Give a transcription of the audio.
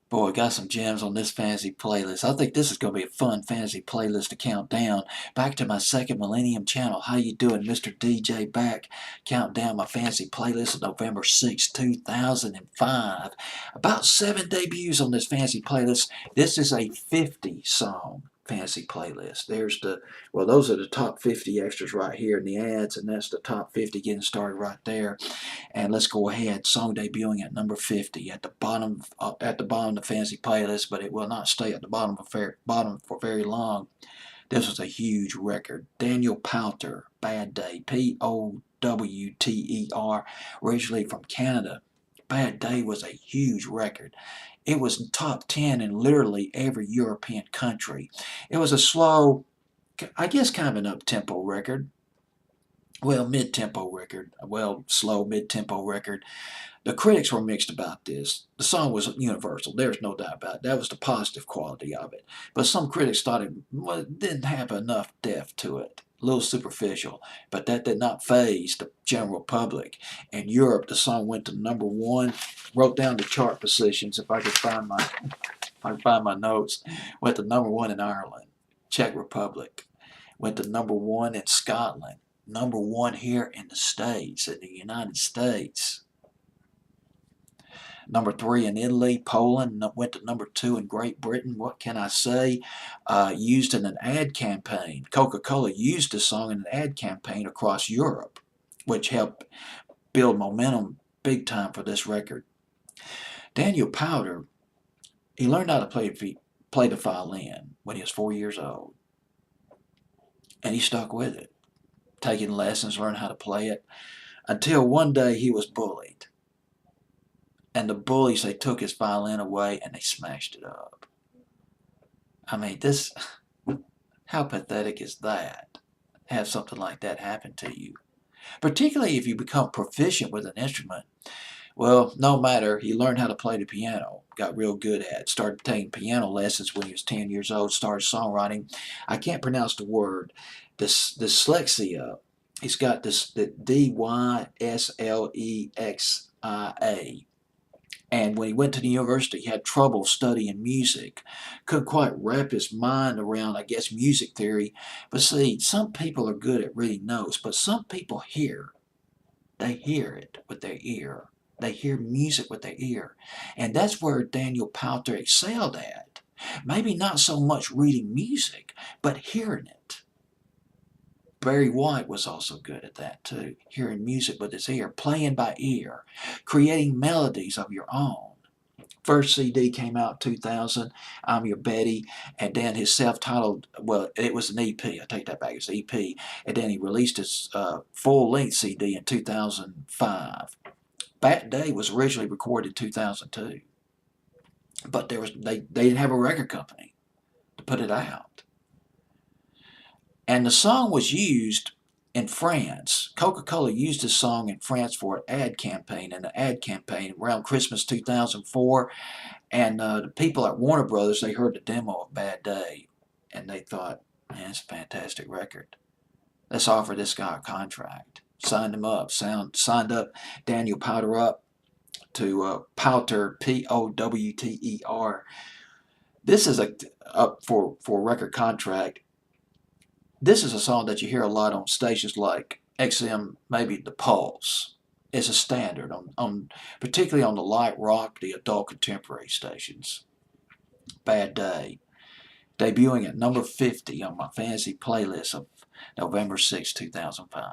Boy, got some gems on this fantasy playlist. I think this is going to be a fun fantasy playlist to count down. Back to my second millennium channel. How you doing, Mr. DJ? Back, counting down my fantasy playlist of November 6, 2005. About 7 debuts on this fantasy playlist. This is a 50-song fantasy playlist. Those are the top 50 extras right here in the ads, and that's the top 50 getting started right there. And let's go ahead. Song debuting at number 50 at the bottom of the fantasy playlist, but it will not stay at the bottom for very long. This was a huge record. Daniel Powter, Bad Day, Powter, originally from Canada. Bad Day was a huge record. It was top 10 in literally every European country. It was a slow, I guess kind of an up-tempo record. Well, mid-tempo record. Well, slow mid-tempo record. The critics were mixed about this. The song was universal. There's no doubt about it. That was the positive quality of it. But some critics thought it didn't have enough depth to it. A little superficial. But that did not faze the general public. In Europe, the song went to number one. Wrote down the chart positions if I could find my notes. Went to number one in Ireland, Czech Republic. Went to number one in Scotland. Number one here in the States, in the United States. Number three in Italy, Poland, went to number two in Great Britain. What can I say? Used in an ad campaign. Coca-Cola used this song in an ad campaign across Europe, which helped build momentum big time for this record. Daniel Powter, he learned how to play the violin when he was 4 years old, and he stuck with it. Taking lessons, learned how to play it, until one day he was bullied. And the bullies, they took his violin away and they smashed it up. I mean, how pathetic is that? Have something like that happen to you. Particularly if you become proficient with an instrument. Well, no matter, he learned how to play the piano, got real good at it, started taking piano lessons when he was 10 years old, started songwriting. I can't pronounce the word. Dyslexia. He's got the Dyslexia. And when he went to the university, he had trouble studying music. Couldn't quite wrap his mind around, I guess, music theory. But see, some people are good at reading notes, but some people hear. They hear it with their ear. They hear music with their ear. And that's where Daniel Powter excelled at. Maybe not so much reading music, but hearing it. Barry White was also good at that too, hearing music with his ear, playing by ear, creating melodies of your own. First CD came out in 2000, I'm Your Betty, and then his self-titled, well, it was an EP, I take that back, it's an EP, and then he released his full-length CD in 2005. Bad Day was originally recorded in 2002, but they didn't have a record company to put it out. And the song was used in France. Coca-Cola used this song in France for an ad campaign, around Christmas 2004. And the people at Warner Brothers, they heard the demo of Bad Day, and they thought, man, it's a fantastic record. Let's offer this guy a contract. Signed him up. Signed up Daniel Powter up to Powter, Powter. This is up for a record contract. This is a song that you hear a lot on stations like XM, maybe The Pulse. It's a standard, particularly on the light rock, the adult contemporary stations. Bad Day. Debuting at number 50 on my fantasy playlist of November 6, 2005.